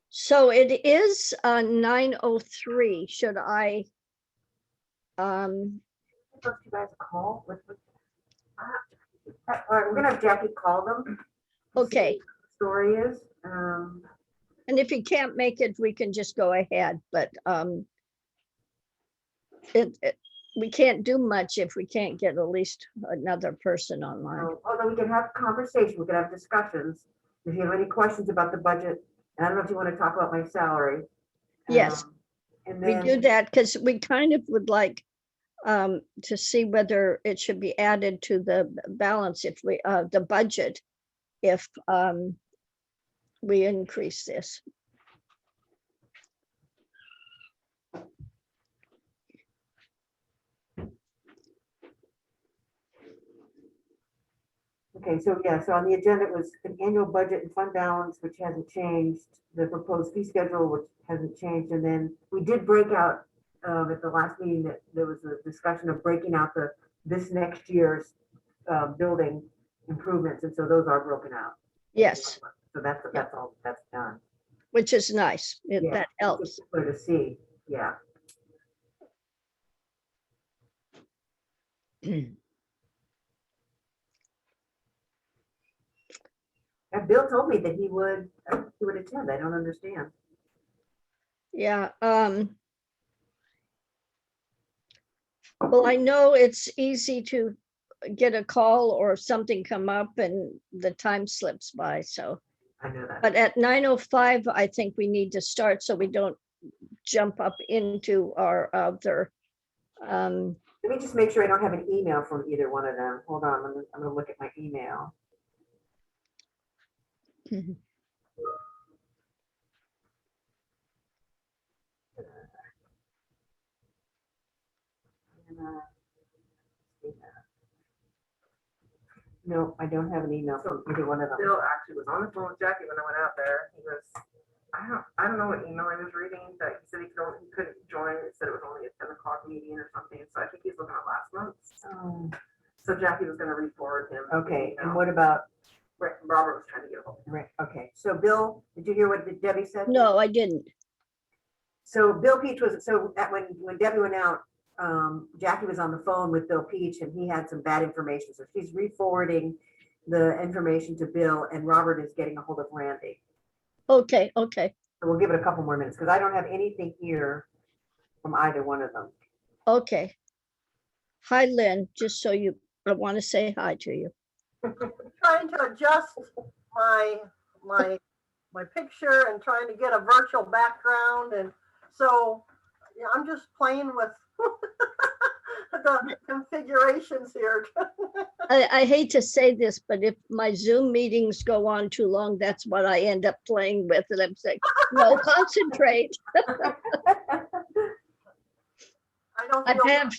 So it is 9:03. Should I? Give you guys a call with, all right, we're gonna have Jackie call them. to see Okay. what the Story is, And if you can't make it, we can just go ahead, but we can't do much if we can't get at least another person online. although we can have conversation, we can have discussions. If you have any questions about the budget, and I don't know if you want to talk about my salary. Yes, And we then, do that because we kind of would like to see whether it should be added to the balance if we, the budget, if we increase this. okay, so yeah, so on the agenda it was an annual budget and fund balance, which hasn't changed, the proposed fee schedule, which hasn't changed, and then we did break out at the last meeting that there was a discussion of breaking out this next year's building improvements, and so those are broken out. Yes, So that's all, that's done. which is nice. Yeah, That it's helps. just simpler to see, yeah. And Bill told me that he would attend. I don't understand. Yeah. Well, I know it's easy to get a call or something come up and the time slips by, so. I know that. But at 9:05, I think we need to start so we don't jump up into our other. Let me just make sure I don't have an email from either one of them. Hold on, I'm gonna look at my email. No, I don't have an email from either one of them. Bill actually was on the phone with Jackie when I went out there. He was, I don't know what email I was reading, but he said he couldn't join. It said it was only a 10 o'clock meeting or something. So I think he's looking at last month's. So Jackie was gonna re-forward him. Okay, and what about, Robert was trying to get a hold of him. right, okay, so Bill, did you hear what Debbie said? No, I didn't. So Bill Peach was, so when Debbie went out, Jackie was on the phone with Bill Peach and he had some bad information. So she's re-forwarding the information to Bill and Robert is getting a hold of Randy. Okay, okay, So we'll give it a couple more minutes because I don't have anything here from either one of them. okay. Hi, Lynn, just so you, I want to say hi to you. Trying to adjust my picture and trying to get a virtual background, and so yeah, I'm just playing with the configurations here. I hate to say this, but if my Zoom meetings go on too long, that's what I end up playing with. And I'm saying, no, concentrate. I don't I've feel had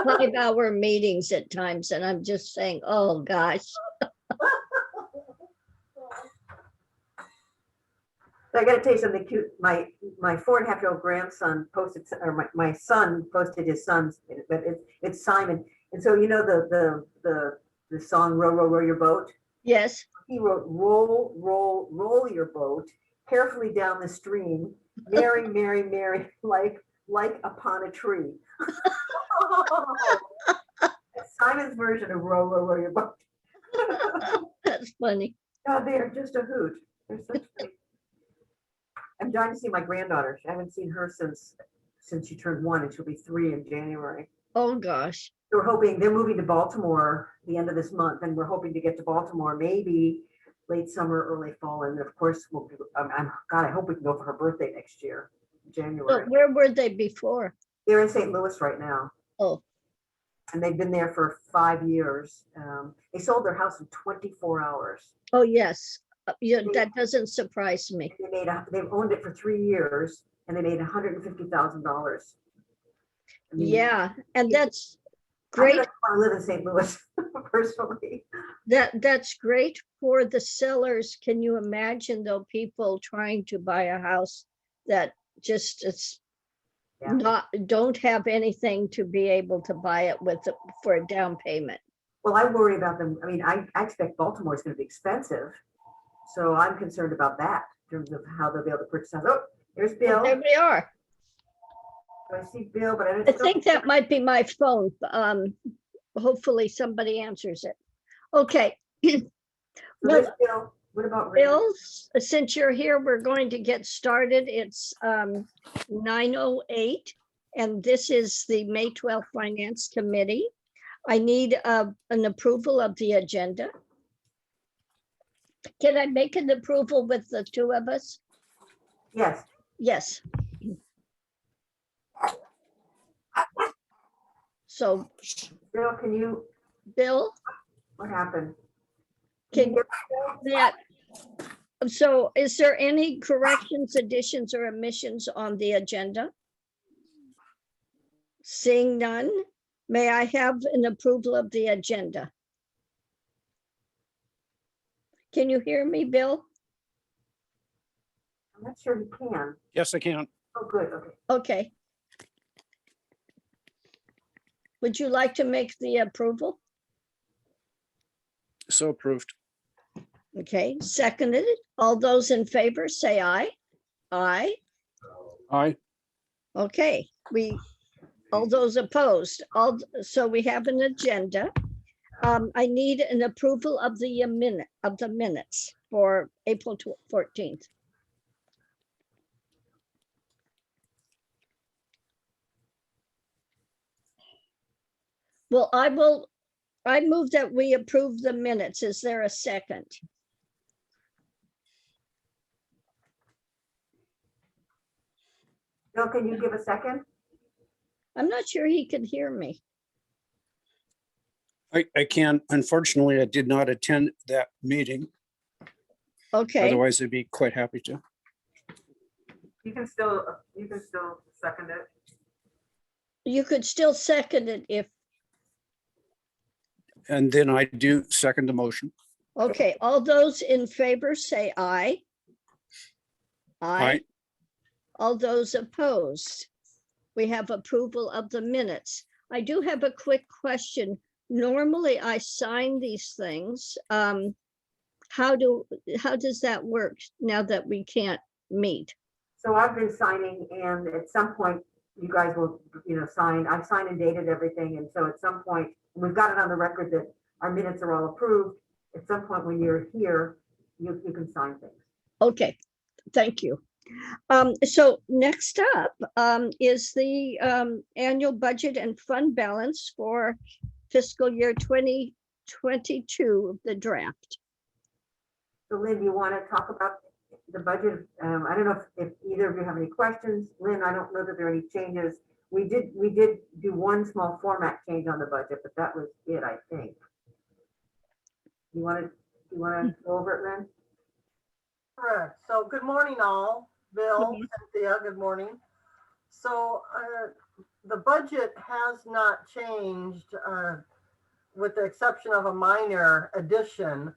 5-hour meetings at times and I'm just saying, oh, gosh. So I gotta tell you something cute. My 4.5-year-old grandson posted, or my son posted his son's, but it's Simon. And so, you know, the song, Row, Row, Row Your Boat? Yes. He wrote, roll, roll, roll your boat carefully down the stream, Mary, Mary, Mary, like upon a tree. That's Simon's version of row, row, row your boat. That's funny. God, they are just a hoot. They're such great. I'm dying to see my granddaughter. I haven't seen her since she turned 1 and she'll be 3 in January. Oh, gosh. So we're hoping, they're moving to Baltimore the end of this month and we're hoping to get to Baltimore maybe late summer, early fall. And of course, God, I hope we can go for her birthday next year, January. But where were they before? They're in St. Louis right now. Oh, And they've been there for 5 years. They sold their house in 24 hours. oh, yes. Yeah, that doesn't surprise me. They've owned it for 3 years and they made $150,000. Yeah, and that's I great. want to live in St. Louis personally. That's great for the sellers. Can you imagine though, people trying to buy a house that just is Yeah. don't have anything to be able to buy it with for a down payment? Well, I worry about them. I mean, I expect Baltimore is going to be expensive. So I'm concerned about that. terms of how they'll be able to purchase. Oh, there's Well, Bill. there we are. I see Bill, but I I didn't. think that might be my phone. Hopefully somebody answers it. Okay. So there's Bill. What about Rick? Bill, since you're here, we're going to get started. It's 9:08, and this is the May 12th Finance Committee. I need an approval of the agenda. Can I make an approval with the two of us? Yes. Yes. So, Bill, can you, Bill, what happened? can that, so is there any corrections, additions, or omissions on the agenda? Seeing none, may I have an approval of the agenda? Can you hear me, Bill? I'm not sure you can. Yes, I can. Oh, good, okay. Okay. Would you like to make the approval? So approved. Okay, seconded. All those in favor, say aye. Aye. Aye. Okay, all those opposed, so we have an agenda. I need an approval of the minutes for April 14th. Well, I move that we approve the minutes. Is there a second? Bill, can you give a second? I'm not sure he could hear me. I can. Unfortunately, I did not attend that meeting. Okay, Otherwise, I'd be quite happy to. You can still second it. you could still second it if, And then I do second the motion. okay, all those in favor say aye. Aye. All those opposed? We have approval of the minutes. I do have a quick question. Normally I sign these things. How does that work now that we can't meet? So I've been signing, and at some point, you guys will, sign. I've signed and dated everything, and so at some point, we've got it on the record that our minutes are all approved. At some point, when you're here, you can sign things. Okay, thank you. So next up is the annual budget and fund balance for fiscal year 2022, the draft. So Lynn, you want to talk about the budget? I don't know if either of you have any questions. Lynn, I don't know that there are any changes. We did do one small format change on the budget, but that was it, I think. You want to go over it, Lynn? Correct. So good morning, all. Bill, Mhm. Cynthia, good morning. So the budget has not changed with the exception of a minor addition.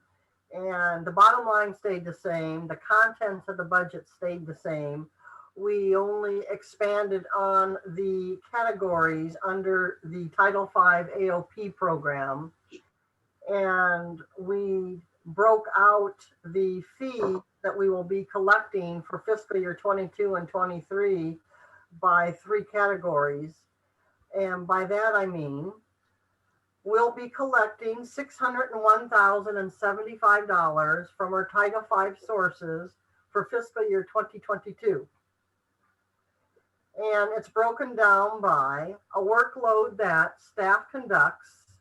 And the bottom line stayed the same. The contents of the budget stayed the same. We only expanded on the categories under the Title V AOP program. And we broke out the fee that we will be collecting for fiscal year 22 and 23 by 3 categories. And by that, I mean, we'll be collecting $601,075 from our Title V sources for fiscal year 2022. And it's broken down by a workload that staff conducts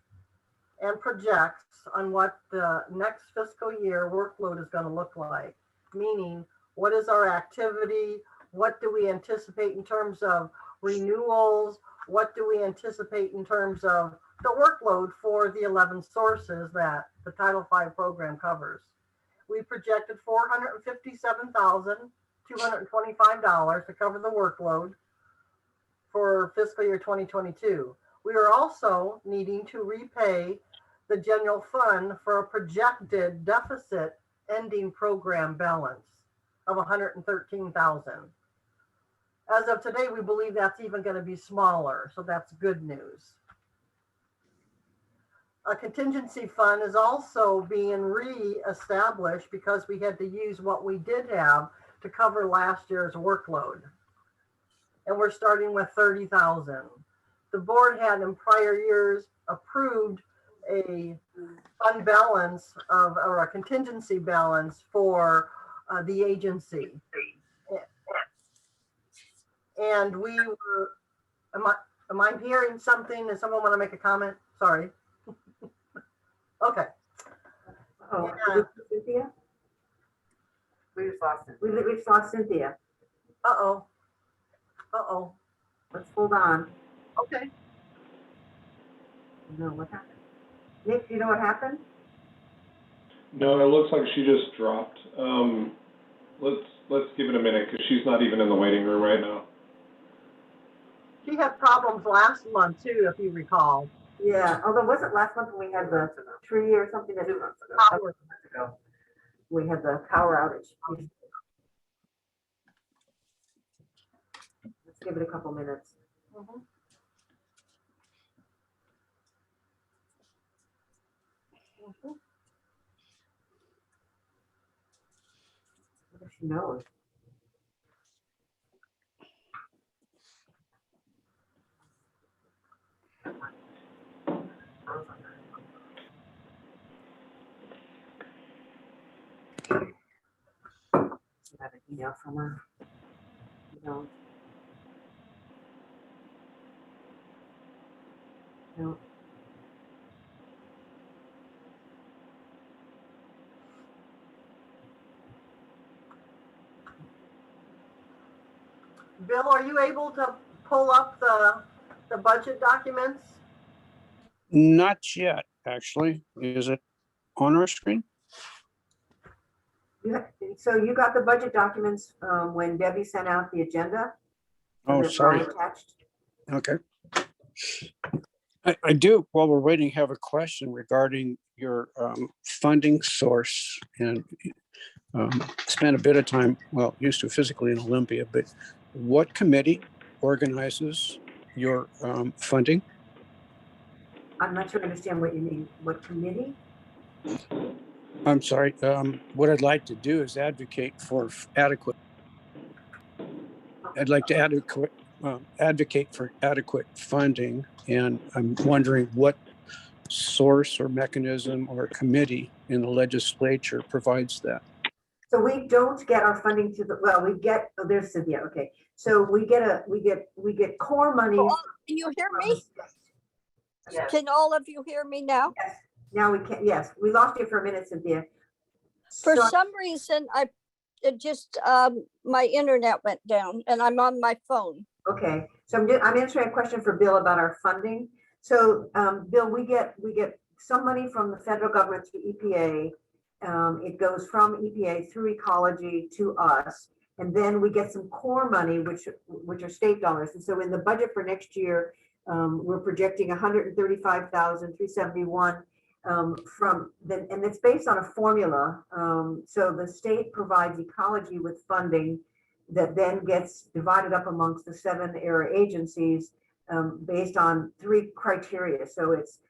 and projects on what the next fiscal year workload is going to look like. Meaning, what is our activity? What do we anticipate in terms of renewals? What do we anticipate in terms of the workload for the 11 sources that the Title V program covers? We projected $457,225 to cover the workload for fiscal year 2022. We are also needing to repay the general fund for a projected deficit ending program balance of $113,000. As of today, we believe that's even going to be smaller, so that's good news. A contingency fund is also being re-established because we had to use what we did have to cover last year's workload. And we're starting with 30,000. The board had in prior years approved a fund balance of, or a contingency balance for the agency. And we were, am I hearing something? Does someone want to make a comment? Sorry. Okay. Oh, Yeah. Cynthia? We just lost it. We just lost Cynthia. Uh-oh. Uh-oh. Let's hold on. Okay. No, what happened? Nick, do you know what happened? No, it looks like she just dropped. Let's give it a minute because she's not even in the waiting room right now. She had problems last month too, if you recall. Yeah, although was it last month when we had the tree or something that 2 months ago. Power. ago. we had the power outage? Let's give it a couple minutes. Mhm. Mhm. What if she knows? You have an email from her? You don't? No. Bill, are you able to pull up the budget documents? Not yet, actually. Is it on our screen? So you got the budget documents when Debbie sent out the agenda? Oh, that sorry. Brian attached? Okay. I do, while we're waiting, have a question regarding your funding source, and spent a bit of time, well, used to physically in Olympia, but what committee organizes your funding? I'm not sure I understand what you mean. What committee? I'm sorry. What I'd like to do is advocate for adequate. I'd like to advocate for adequate funding, and I'm wondering what source or mechanism or committee in the legislature provides that. So we don't get our funding to the, well, we get, oh, there's Cynthia, okay. So we get core money. Oh, can you hear me? Yes. Can all of you hear me now? Yes, now we can, yes, we lost you for a minute, Cynthia. For So- some reason, my internet went down and I'm on my phone. Okay, so I'm answering a question for Bill about our funding. So, Bill, we get some money from the federal government through EPA. It goes from EPA through ecology to us. And then we get some core money, which are state dollars. And so in the budget for next year, we're projecting 135,371 from the, and it's based on a formula. So the state provides ecology with funding that then gets divided up amongst the 7 area agencies based on 3 criteria. So it's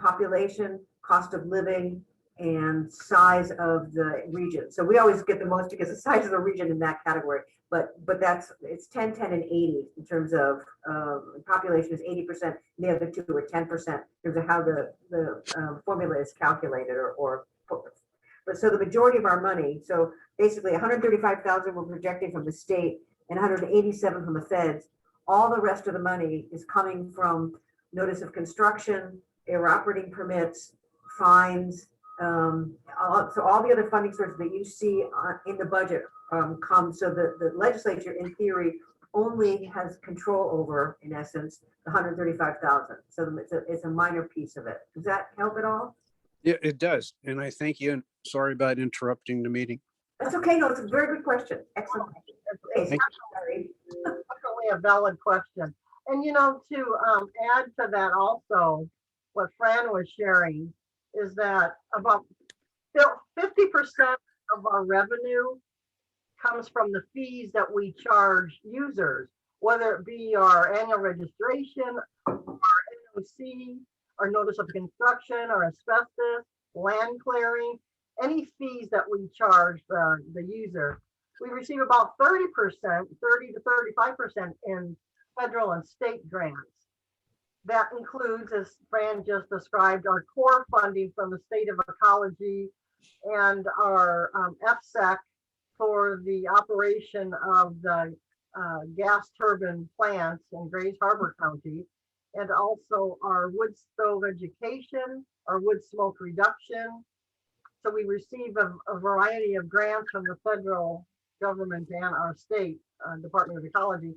population, cost of living, and size of the region. So we always get the most because the size of the region in that category. But it's 10, 10, and 80 in terms of population is 80%. The other 2 are 10% in terms of how the formula is calculated but so the majority of our money, so basically 135,000 we're projecting from the state and 187 from the feds. All the rest of the money is coming from notice of construction, air operating permits, fines. So all the other funding sources that you see in the budget come. So the legislature, in theory, only has control over, in essence, the 135,000. So it's a minor piece of it. Does that help at all? Yeah, it does. And I thank you. And sorry about interrupting the meeting. That's okay. No, it's a very good question. Excellent. Okay, Thank sorry. Definitely a valid question. And to add to that also, what Fran was sharing is that about 50% of our revenue comes from the fees that we charge users, whether it be our annual registration, our NOC, our notice of construction, or asbestos, land clearing, any fees that we charge the user. we receive about 30%, 30 to 35% in federal and state grants. That includes, as Fran just described, our core funding from the state of ecology and our FSEC for the operation of the gas turbine plants in Grays Harbor County, and also our wood stove education, our wood smoke reduction. So we receive a variety of grants from the federal government and our state Department of Ecology.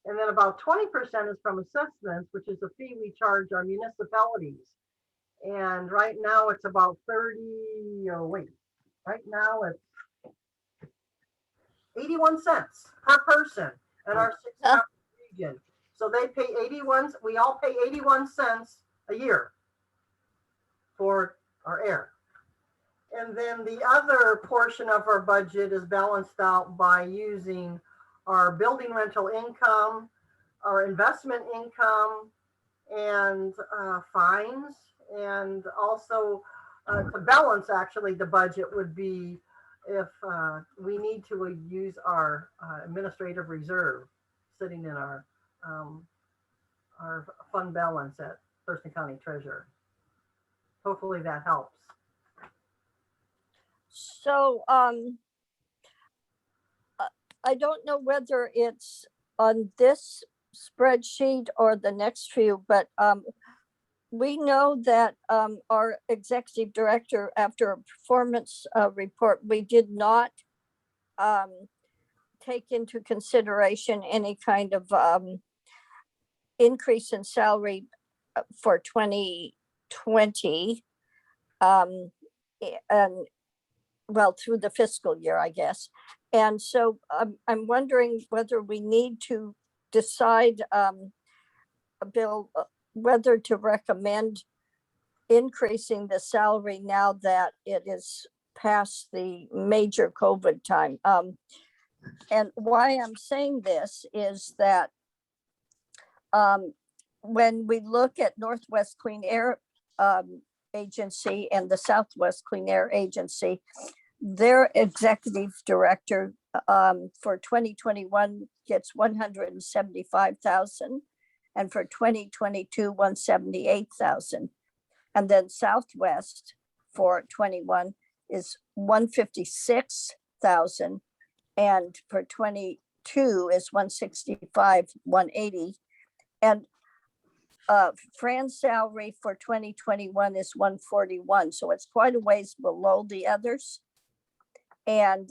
And then about 20% is from assessments, which is a fee we charge our municipalities. And right now it's about 30, oh wait, right now it's 81 cents per person in our 6-county region. So they pay 81, we all pay 81 cents a year for our air. And then the other portion of our budget is balanced out by using our building rental income, our investment income, and fines. And also to balance actually the budget would be if we need to use our administrative reserve sitting in our fund balance at Thurston County Treasurer. Hopefully that helps. So I don't know whether it's on this spreadsheet or the next few, but we know that our executive director, after a performance report, we did not take into consideration any kind of increase in salary for 2020, and well, through the fiscal year, I guess. And so I'm wondering whether we need to decide, Bill, whether to recommend increasing the salary now that it is past the major COVID time. And why I'm saying this is that when we look at Northwest Clean Air Agency and the Southwest Clean Air Agency, their executive director for 2021 gets 175,000, and for 2022 178,000, and then Southwest for 21 is 156,000, and for 22 is 165, 180, and Fran's salary for 2021 is 141, so it's quite a ways below the others. And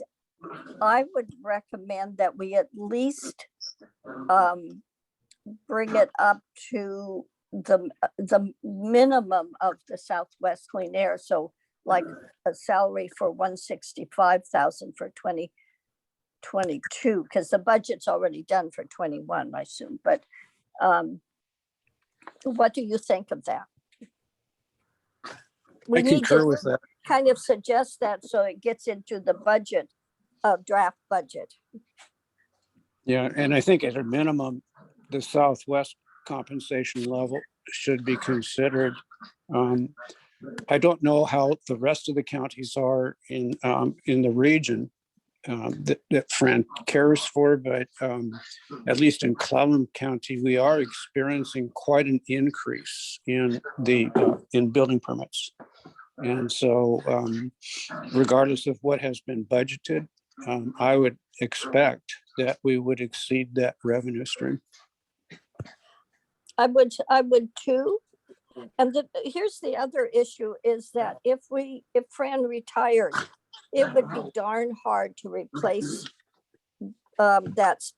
I would recommend that we at least bring it up to the minimum of the Southwest Clean Air. So like a salary for 165,000 for 2022, because the budget's already done for 21, I assume. But what do you think of that? We I need concur to with that. kind of suggest that so it gets into the budget of draft budget. Yeah, and I think at a minimum, the Southwest compensation level should be considered. I don't know how the rest of the counties are in the region that Fran cares for, but at least in Clallam County, we are experiencing quite an increase in building permits. And so regardless of what has been budgeted, I would expect that we would exceed that revenue stream. I would too. And here's the other issue is that if Fran retired, it would be darn hard to replace that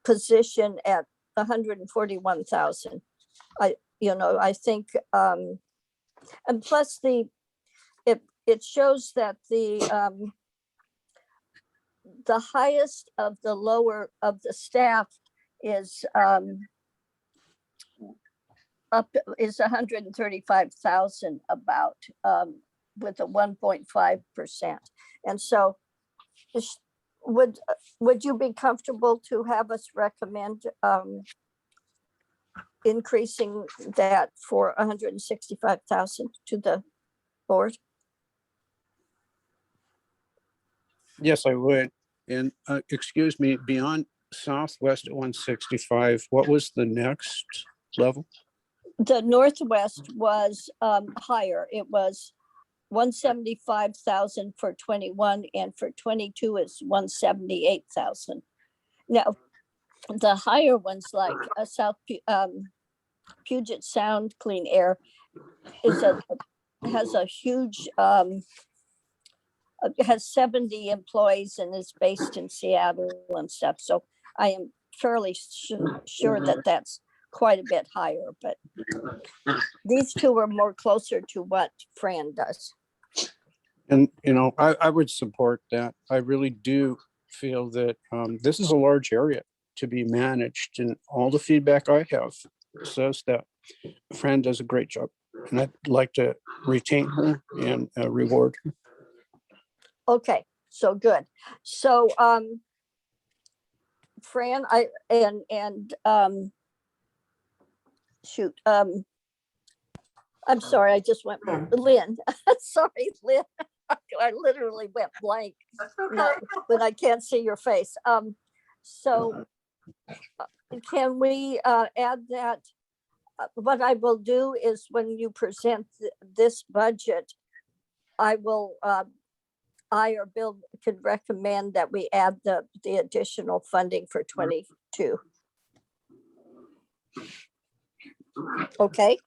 position at 141,000. I think, and plus it shows that the highest of the lower of the staff is up is 135,000 about with a 1.5%. And so would you be comfortable to have us recommend increasing that for 165,000 to the board? Yes, I would. And excuse me, beyond Southwest at 165, what was the next level? The Northwest was higher. It was 175,000 for 21, and for 22 is 178,000. Now, the higher ones like Puget Sound Clean Air has a huge has 70 employees and is based in Seattle and stuff. So I am fairly sure that that's quite a bit higher, but these two are more closer to what Fran does. And, you know, I would support that. I really do feel that this is a large area to be managed, and all the feedback I have says that Fran does a great job, and I'd like to retain her and reward her. Okay, so good. So Fran, shoot, I'm sorry, I just went, Lynn, sorry, Lynn, I literally went blank. That's okay. No, but I can't see your face. So can we add that? What I will do is when you present this budget, I will, I or Bill could recommend that we add the additional funding for 22. Okay,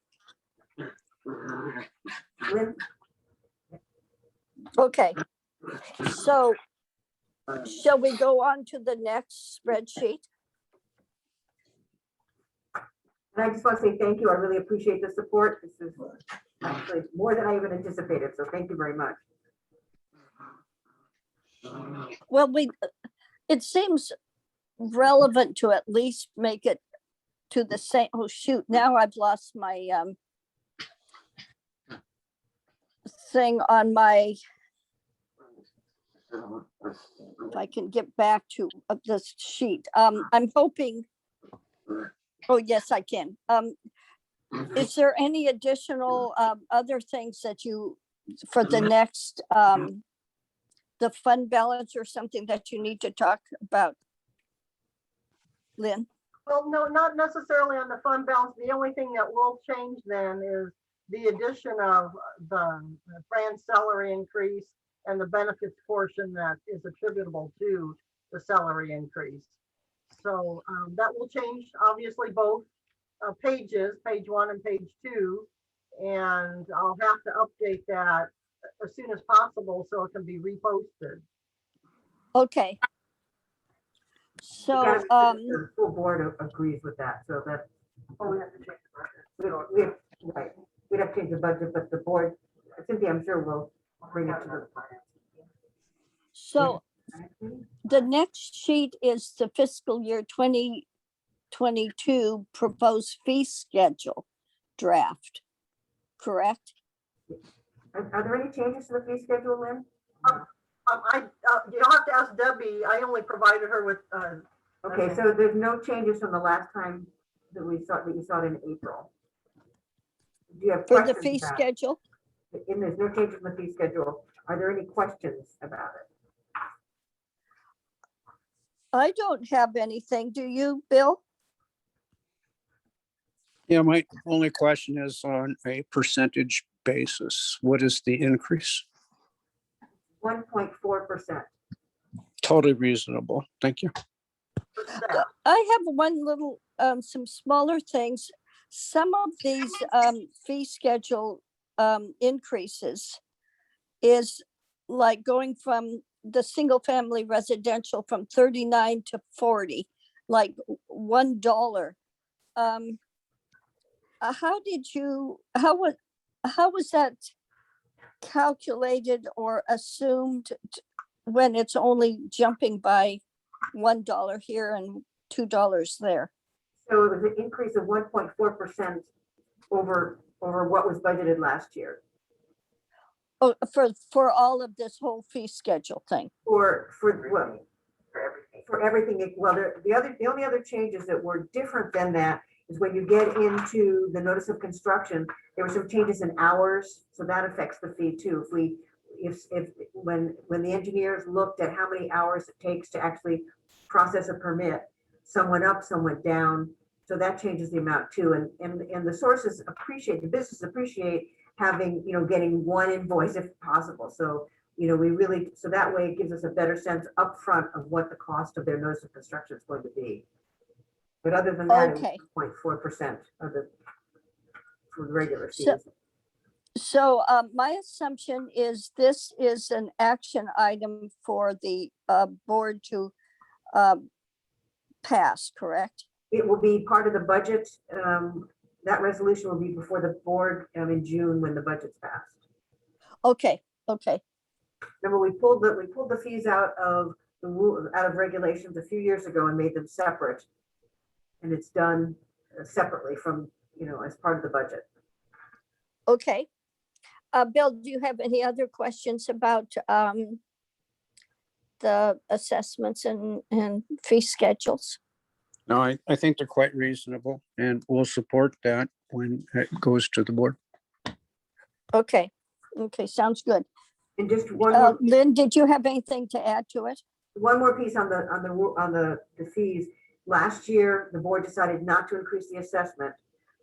Lynn? okay. So shall we go on to the next spreadsheet? And I just want to say thank you. I really appreciate the support. This is actually more than I even anticipated. So thank you very much. Well, it seems relevant to at least make it to the same, oh shoot, now I've lost my thing on my, if I can get back to this sheet. I'm hoping, oh yes, I can. Is there any additional other things that you, for the next, the fund balance or something that you need to talk about? Lynn? Well, no, not necessarily on the fund balance. The only thing that will change then is the addition of the Fran's salary increase and the benefits portion that is attributable to the salary increase. So that will change, obviously, both pages, page 1 and page 2. And I'll have to update that as soon as possible so it can be reposted. Okay. So, The full board agrees with that. So that, Oh, we have to change the budget. we have, right, we'd have to change the budget, but the board, Cynthia, I'm sure will bring it to the. so the next sheet is the fiscal year 2022 proposed fee schedule draft, correct? Are there any changes to the fee schedule, Lynn? You'll have to ask Debbie. I only provided her with. Okay, so there's no changes from the last time that we saw, that you saw it in April. Do you have For the questions fee about schedule? it? And there's no changes in the fee schedule. Are there any questions about it? I don't have anything. Do you, Bill? Yeah, my only question is on a percentage basis. What is the increase? 1.4%. Totally reasonable. Thank you. I have one little, some smaller things. Some of these fee schedule increases is like going from the single family residential from 39 to 40, like $1. How did you, how was that calculated or assumed when it's only jumping by $1 here and $2 there? So it was an increase of 1.4% over what was budgeted last year. Oh, for all of this whole fee schedule thing. For well, For everything. for everything. Well, the only other changes that were different than that is when you get into the notice of construction, there were some changes in hours, so that affects the fee too. when the engineers looked at how many hours it takes to actually process a permit, some went up, some went down. So that changes the amount too. And the sources appreciate, the businesses appreciate having, getting one invoice if possible. So, we really, so that way it gives us a better sense upfront of what the cost of their notice of construction is going to be. But other than that, Okay. it's 0.4% of the, for the regular fees. So my assumption is this is an action item for the board to pass, correct? It will be part of the budget. That resolution will be before the board in June when the budget's passed. Okay, okay, Remember, we pulled the fees out of the rule, out of regulations a few years ago and made them separate. And it's done separately from, as part of the budget. okay. Bill, do you have any other questions about the assessments and fee schedules? No, I think they're quite reasonable and we'll support that when it goes to the board. Okay, okay, sounds good. And just one more, Lynn, did you have anything to add to it? one more piece on the fees. Last year, the board decided not to increase the assessment.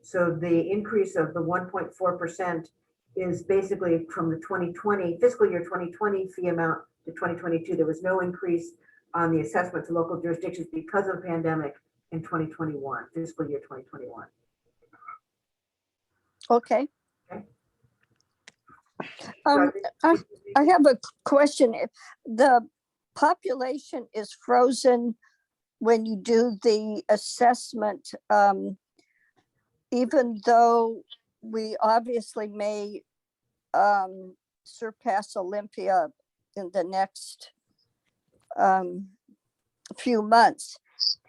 So the increase of the 1.4% is basically from the 2020 fiscal year 2020 fee amount to 2022. There was no increase on the assessment to local jurisdictions because of the pandemic in 2021, fiscal year 2021. Okay. Okay. I have a question. If the population is frozen when you do the assessment, even though we obviously may surpass Olympia in the next few months,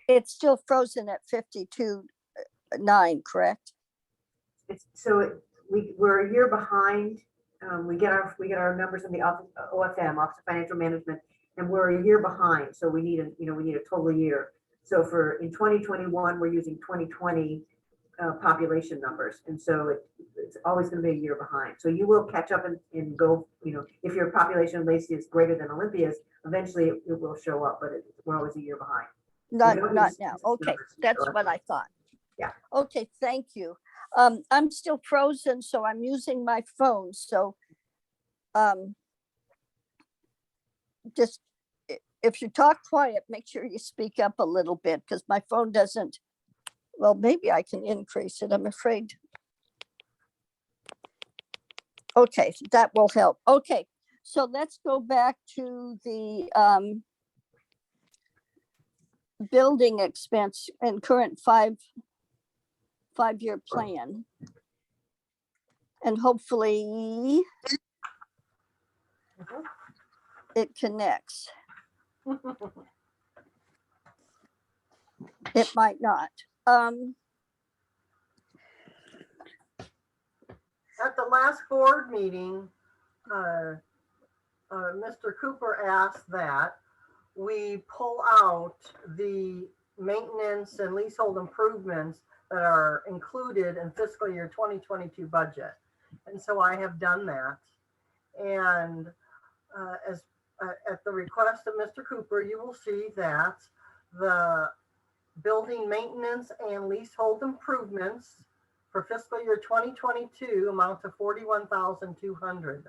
it's still frozen at 52.9, correct? We're a year behind. We get our numbers in the OFM, Office of Financial Management, and we're a year behind. So we need a total year. So in 2021, we're using 2020 population numbers. And so it's always going to be a year behind. So you will catch up and go, if your population in Lacey is greater than Olympia's, eventually it will show up, but we're always a year behind. Not now. Okay, that's what I thought. Yeah. Okay, thank you. I'm still frozen, so I'm using my phone. So just if you talk quiet, make sure you speak up a little bit because my phone doesn't. Well, maybe I can increase it. I'm afraid. Okay, that will help. Okay, so let's go back to the building expense and current five-year plan. And hopefully it connects. It might not. At the last board meeting, Mr. Cooper asked that we pull out the maintenance and leasehold improvements that are included in fiscal year 2022 budget. And so I have done that. And at the request of Mr. Cooper, you will see that the building maintenance and leasehold improvements for fiscal year 2022 amount to $41,200.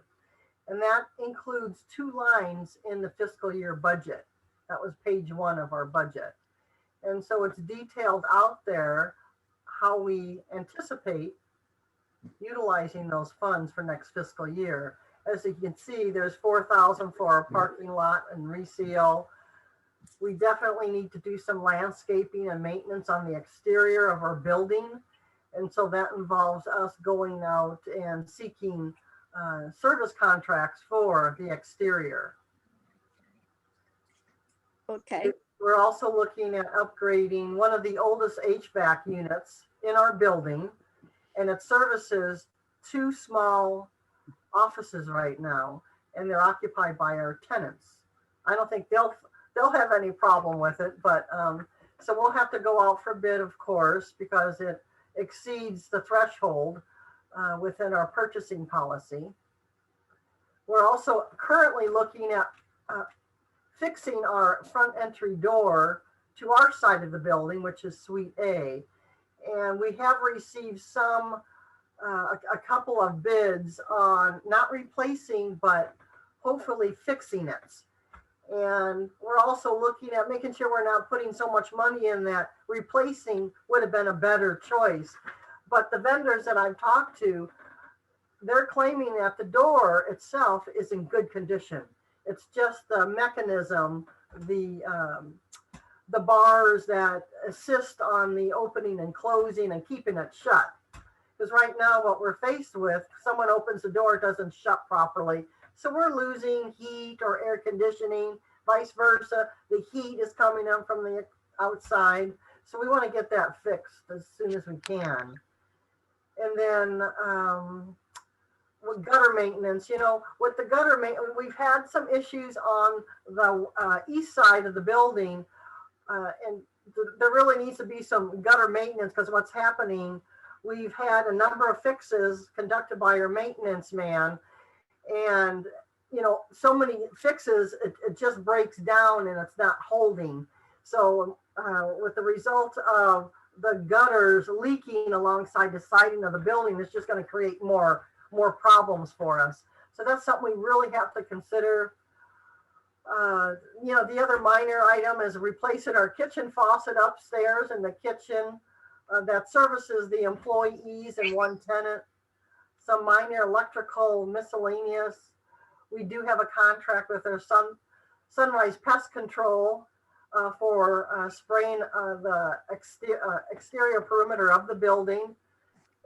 And that includes 2 lines in the fiscal year budget. That was page 1 of our budget. And so it's detailed out there how we anticipate utilizing those funds for next fiscal year. As you can see, there's $4,000 for our parking lot and reseal. We definitely need to do some landscaping and maintenance on the exterior of our building. And so that involves us going out and seeking service contracts for the exterior. Okay. We're also looking at upgrading one of the oldest HVAC units in our building, and it services 2 small offices right now, and they're occupied by our tenants. I don't think they'll have any problem with it, but so we'll have to go out for bid, of course, because it exceeds the threshold within our purchasing policy. We're also currently looking at fixing our front entry door to our side of the building, which is Suite A. And we have received some, a couple of bids on not replacing, but hopefully fixing it. And we're also looking at making sure we're not putting so much money in that replacing would have been a better choice. But the vendors that I've talked to, they're claiming that the door itself is in good condition. It's just the mechanism, the bars that assist on the opening and closing and keeping it shut. Because right now what we're faced with, someone opens the door, it doesn't shut properly. So we're losing heat or air conditioning, vice versa. The heat is coming in from the outside. So we want to get that fixed as soon as we can. And then with gutter maintenance, you know, with the gutter maintenance, we've had some issues on the east side of the building. And there really needs to be some gutter maintenance because what's happening, we've had a number of fixes conducted by our maintenance man. And, you know, so many fixes, it just breaks down and it's not holding. So with the result of the gutters leaking alongside the siding of the building, it's just going to create more problems for us. So that's something we really have to consider. You know, the other minor item is replacing our kitchen faucet upstairs in the kitchen that services the employees and one tenant. Some minor electrical miscellaneous. We do have a contract with our Sunrise Pest Control for spraying the exterior perimeter of the building,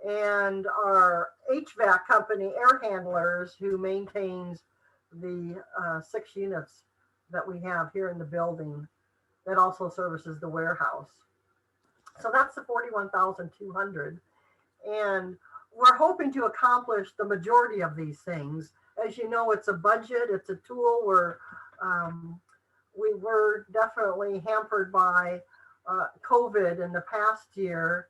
and our HVAC company, Air Handlers, who maintains the 6 units that we have here in the building that also services the warehouse. So that's the 41,200. And we're hoping to accomplish the majority of these things. As you know, it's a budget, it's a tool where we were definitely hampered by COVID in the past year.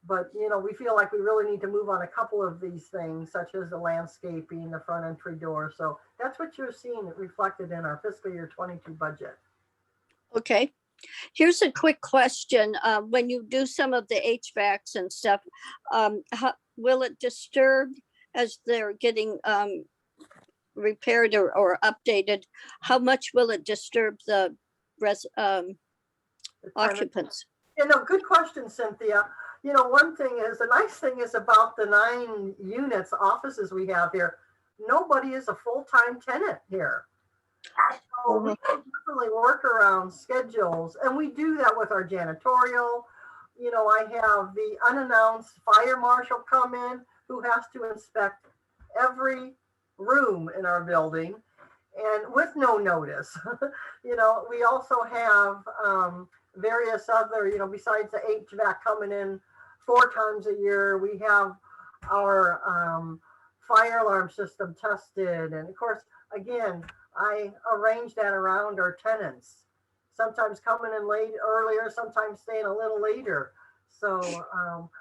But, you know, we feel like we really need to move on a couple of these things, such as the landscaping, the front entry door. So that's what you're seeing reflected in our fiscal year 22 budget. Okay. Here's a quick question. When you do some of the HVACs and stuff, will it disturb as they're getting repaired or updated? How much will it disturb the occupants? You know, good question, Cynthia. You know, one thing is, the nice thing is about the 9 units, offices we have here, nobody is a full-time tenant here. So we can definitely work around schedules, and we do that with our janitorial. You know, I have the unannounced fire marshal come in who has to inspect every room in our building and with no notice. You know, we also have various other, you know, besides the HVAC coming in 4 times a year, we have our fire alarm system tested. And of course, again, I arrange that around our tenants, sometimes coming in late earlier, sometimes staying a little later. So,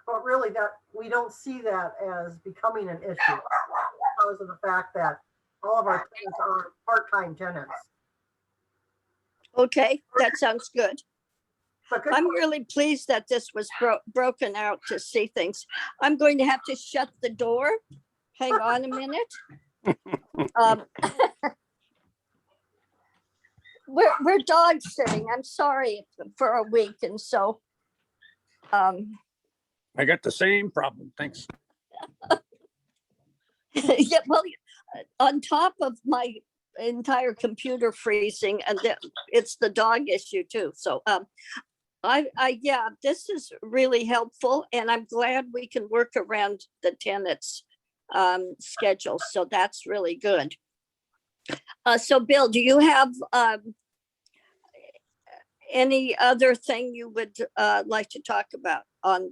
but really that we don't see that as becoming an issue because of the fact that all of our tenants are part-time tenants. Okay, that sounds good. But good I'm really pleased that this was broken out to see things. I'm going to have to shut the door. Hang on a minute. We're dog sitting. I'm sorry for a week, and so I got the same problem. Thanks. yeah, well, on top of my entire computer freezing, and it's the dog issue too. So yeah, this is really helpful, and I'm glad we can work around the tenants' schedule. So that's really good. So Bill, do you have any other thing you would like to talk about on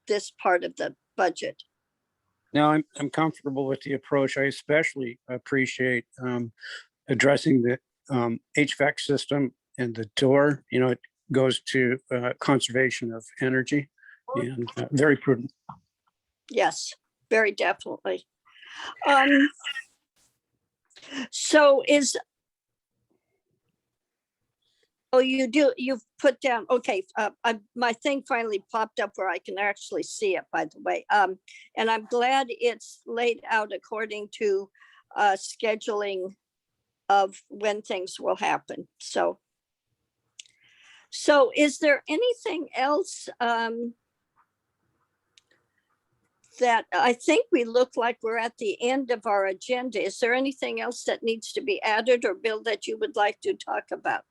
this part of the budget? No, I'm comfortable with the approach. I especially appreciate addressing the HVAC system and the door. You know, it goes to conservation of energy and very prudent. Yes, very definitely. So oh, you've put down, okay, my thing finally popped up where I can actually see it, by the way. And I'm glad it's laid out according to scheduling of when things will happen. So is there anything else that I think we look like we're at the end of our agenda? Is there anything else that needs to be added, or Bill, that you would like to talk about?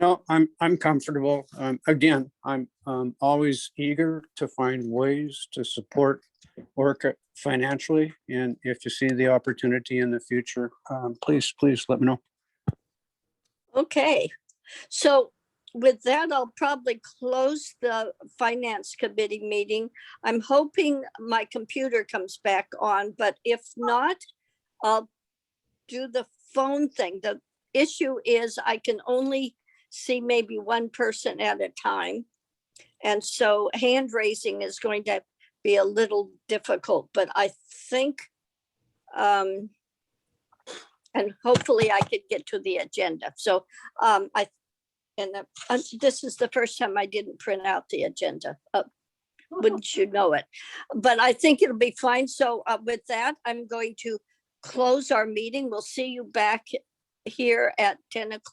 No, I'm comfortable. Again, I'm always eager to find ways to support ORCAA financially. And if you see the opportunity in the future, please let me know. Okay, so with that, I'll probably close the finance committee meeting. I'm hoping my computer comes back on, but if not, I'll do the phone thing. The issue is I can only see maybe one person at a time. And so hand raising is going to be a little difficult, but I think, and hopefully I could get to the agenda. So this is the first time I didn't print out the agenda. Wouldn't you know it? But I think it'll be fine. So with that, I'm going to close our meeting. We'll see you back here at 10 o'clock.